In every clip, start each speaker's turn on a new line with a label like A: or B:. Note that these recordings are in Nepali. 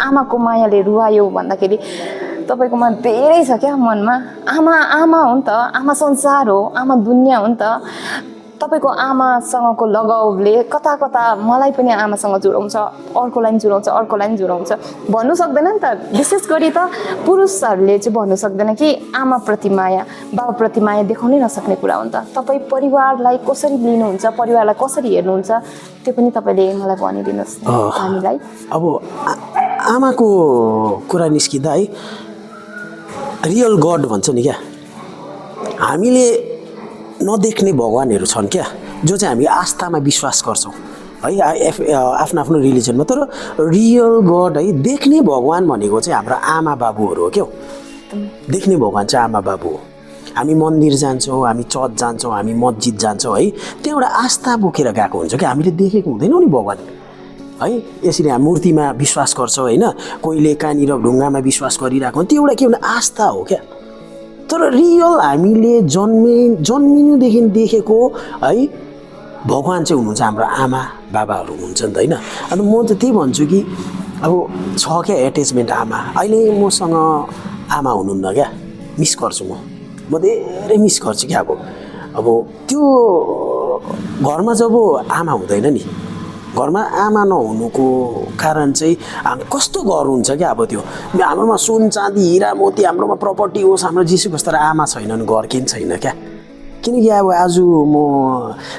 A: आमाको मायाले रुवायो भन्दाखेरि तपाईकोमा धेरै छ क्या मनमा। आमा हो नि त, आमा संसार हो, आमा दुनियाँ हो नि त। तपाईको आमासँगको लगावले कता कता मलाई पनि आमासँग जोडाउँछ, अर्कोलाई पनि जोडाउँछ, अर्कोलाई पनि जोडाउँछ। भन्नु सक्दैन नि त, विशेष गरी त पुरुषहरूले चाहिँ भन्नु सक्दैन कि आमाप्रति माया, बाबुप्रति माया देखाउनै नसक्ने कुरा हो नि त। तपाईँ परिवारलाई कसरी लिनुहुन्छ, परिवारलाई कसरी हेर्नुहुन्छ, त्यो पनि तपाईँले मलाई भनिदिनुहोस् हामीलाई।
B: अब आमाको कुरा निस्किँदा है, रियल गड भन्छ नि क्या, हामीले नदेख्ने भगवानहरू छन् क्या, जो चाहिँ हामी आस्थामा विश्वास गर्छौँ है आफ्नो आफ्नो रिलिजनमा। तर रियल गड है, देख्ने भगवान भनेको चाहिँ हाम्रो आमा बाबुहरू हो क्या। देख्ने भगवान चाहिँ आमा बाबु हो। हामी मन्दिर जान्छौँ, हामी चर्च जान्छौँ, हामी मस्जिद जान्छौँ है, त्यहाँ एउटा आस्था बोकेर गएको हुन्छ क्या। हामीले देखेको हुँदैनौँ नि भगवान है। यसरी हामी मूर्तिमा विश्वास गर्छौँ होइन, कोहीले कहाँनिर ढुङ्गामा विश्वास गरिरहेको, त्यो एउटा के भने आस्था हो क्या। तर रियल हामीले जन्मिनुदेखि देखेको है भगवान चाहिँ हुनुहुन्छ हाम्रो आमा बाबाहरू हुनुहुन्छ नि त होइन। अनि म चाहिँ त्यही भन्छु कि अब छ क्या एट्याचमेन्ट आमा। अहिले मसँग आमा हुनुहुन्न क्या, मिस गर्छु म धेरै मिस गर्छु क्या। अब त्यो घरमा जब आमा हुँदैन नि, घरमा आमा नहुनुको कारण चाहिँ कस्तो घर हुन्छ क्या। अब त्यो हाम्रोमा सुन चाँदी हिरा मोती, हाम्रोमा प्रपर्टी होस्, हाम्रो जेसुकै तर आमा छैनन्, घर केही छैन क्या। किनकि अब आज म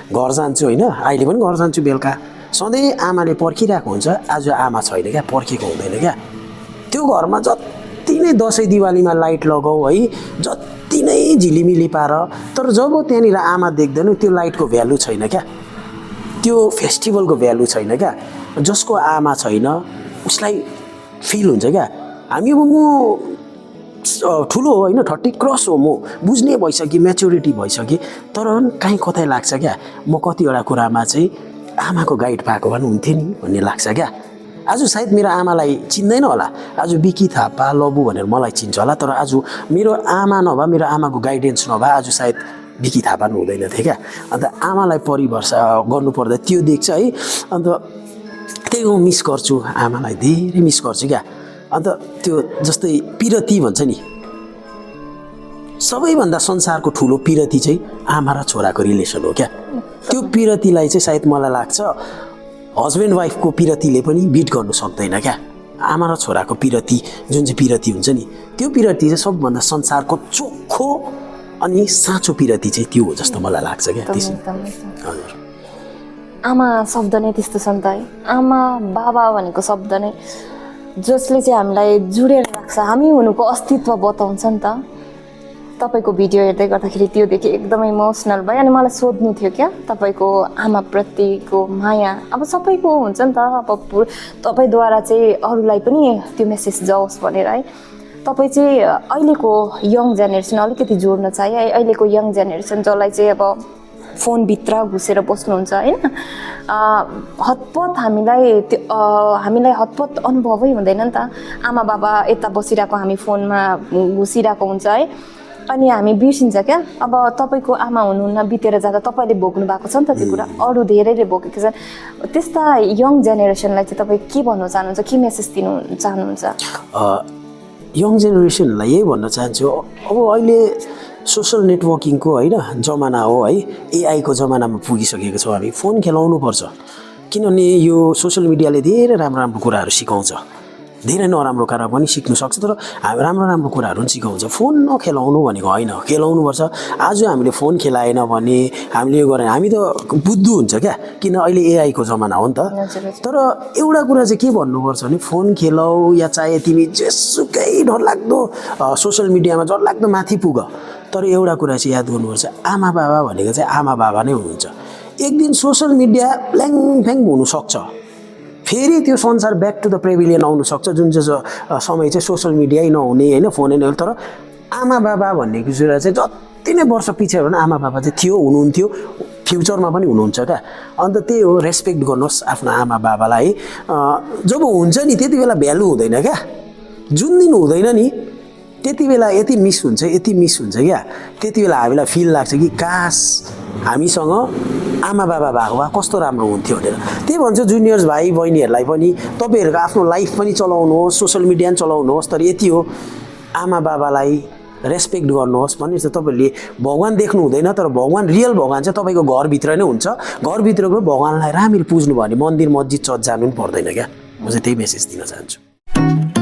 B: घर जान्छु होइन, अहिले पनि घर जान्छु बेलुका, सधैँ आमाले पर्खिरहेको हुन्छ। आज आमा छैन क्या, पर्खेको हुँदैन क्या। त्यो घरमा जति नै दसैँ दिवालीमा लाइट लगाऊ है, जति नै झिलिमिली पार, तर जब त्यहाँनिर आमा देख्दैन त्यो लाइटको भ्यालु छैन क्या, त्यो फेस्टिभलको भ्यालु छैन क्या। जसको आमा छैन उसलाई फिल हुन्छ क्या। हामी अब म ठुलो हो होइन, 30 क्रस हो, म बुझ्ने भइसकेँ, म्याच्युरिटी भइसकेँ, तर कहीँ कतै लाग्छ क्या म कतिवटा कुरामा चाहिँ आमाको गाइड पाएको भए हुन्थ्यो नि भन्ने लाग्छ क्या। आज सायद मेरो आमालाई चिन्दैन होला, आज बिकी थापा लबु भनेर मलाई चिन्छ होला, तर आज मेरो आमा नभए, मेरो आमाको गाइडेन्स नभए आज सायद बिकी थापा पनि हुँदैन थियो क्या। अन्त आमालाई परिभाषा गर्नुपर्दा त्यो देख्छ है। अन्त त्यही म मिस गर्छु, आमालाई धेरै मिस गर्छु क्या। अन्त त्यो जस्तै पिरती भन्छ नि, सबैभन्दा संसारको ठुलो पिरती चाहिँ आमा र छोराको रिलेसन हो क्या। त्यो पिरतीलाई चाहिँ सायद मलाई लाग्छ हस्बेन्ड वाइफको पिरतीले पनि बिट गर्नु सक्दैन क्या। आमा र छोराको पिरती जुन चाहिँ पिरती हुन्छ नि, त्यो पिरती चाहिँ सबभन्दा संसारको चोखो अनि साँचो पिरती चाहिँ त्यो हो जस्तो मलाई लाग्छ क्या। हजुर,
A: आमा शब्द नै त्यस्तो छ नि त है। आमा बाबा भनेको शब्द नै जसले चाहिँ हामीलाई जोडेर राख्छ, हामी हुनुको अस्तित्व बताउँछ नि त। तपाईँको भिडियो हेर्दै गर्दाखेरि त्यो देखेँ एकदमै इमोसनल भयो। अनि मलाई सोध्नु थियो क्या, तपाईँको आमाप्रतिको माया अब सबैको हुन्छ नि त। अब तपाईँद्वारा चाहिँ अरूलाई पनि त्यो मेसेज जाओस् भनेर है। तपाईँ चाहिँ अहिलेको यङ जेनेरेसन अलिकति जोड्न चाहे है। अहिलेको यङ जेनेरेसन जसलाई चाहिँ अब फोनभित्र घुसेर बस्नुहुन्छ होइन, हतपत हामीलाई हतपत अनुभवै हुँदैन नि त। आमा बाबा यता बसिरहेको, हामी फोनमा घुसिरहेको हुन्छ है। अनि हामी बिर्सिन्छ क्या। अब तपाईँको आमा हुनुहुन्न, बितेर जाँदा तपाईँले भोग्नु भएको छ नि त त्यो कुरा, अरू धेरैले भोगेको छन्। त्यस्ता यङ जेनेरेसनलाई चाहिँ तपाईँ के भन्न चाहनुहुन्छ, के मेसेज दिनु चाहनुहुन्छ?
B: यङ जेनेरेसनलाई यही भन्न चाहन्छु, अब अहिले सोसल नेटवर्किङको होइन जमाना हो है, एआईको जमानामा पुगिसकेको छौँ हामी। फोन खेलाउनु पर्छ, किनभने यो सोसल मिडियाले धेरै राम्रो राम्रो कुराहरू सिकाउँछ, धेरै नराम्रो कुरा पनि सिक्नु सक्छ, तर राम्रो राम्रो कुराहरू पनि सिकाउँछ। फोन नखेलाउनु भनेको होइन, खेलाउनुपर्छ। आज हामीले फोन खेलाएन भने, हामीले यो गरेन, हामी त बुद्धु हुन्छ क्या, किन अहिले एआईको जमाना हो नि त। तर एउटा कुरा चाहिँ के भन्नुपर्छ भने, फोन खेलाऊ या चाहे तिमी जेसुकै डरलाग्दो सोसल मिडियामा डरलाग्दो माथि पुग, तर एउटा कुरा चाहिँ याद गर्नुपर्छ, आमा बाबा भनेको चाहिँ आमा बाबा नै हुनुहुन्छ। एक दिन सोसल मिडिया ल्याङफ्याङ हुनसक्छ, फेरि त्यो संसार ब्याक टु द प्रेभिलियन आउनु सक्छ, जुन चाहिँ समय चाहिँ सोसल मिडियै नहुने होइन, फोनै नहुने। तर आमा बाबा भन्ने कुरा चाहिँ जति नै वर्ष पछि भने आमा बाबा चाहिँ थियो, हुनुहुन्थ्यो, फ्युचरमा पनि हुनुहुन्छ क्या। अन्त त्यही हो, रेस्पेक्ट गर्नुहोस् आफ्नो आमा बाबालाई। जब हुन्छ नि त्यति बेला भ्यालु हुँदैन क्या। जुन दिन हुँदैन नि त्यति बेला यति मिस हुन्छ क्या त्यति बेला हामीलाई फिल लाग्छ कि काश हामीसँग आमा बाबा भएको भए कस्तो राम्रो हुन्थ्यो भनेर। त्यही भन्छु जुनियर्स भाइ बहिनीहरूलाई पनि तपाईँहरूको आफ्नो लाइफ पनि चलाउनुहोस्, सोसियल मिडिया पनि चलाउनुहोस्, तर यति हो आमा बाबालाई रेस्पेक्ट गर्नुहोस्। भनेपछि तपाईँहरूले भगवान देख्नु हुँदैन, तर भगवान रियल भगवान चाहिँ तपाईँको घरभित्र नै हुन्छ। घरभित्रको भगवानलाई राम्ररी पुज्नु भयो भने मन्दिर मस्जिद चर्च जानु पनि पर्दैन क्या। म चाहिँ त्यही मेसेज दिन चाहन्छु।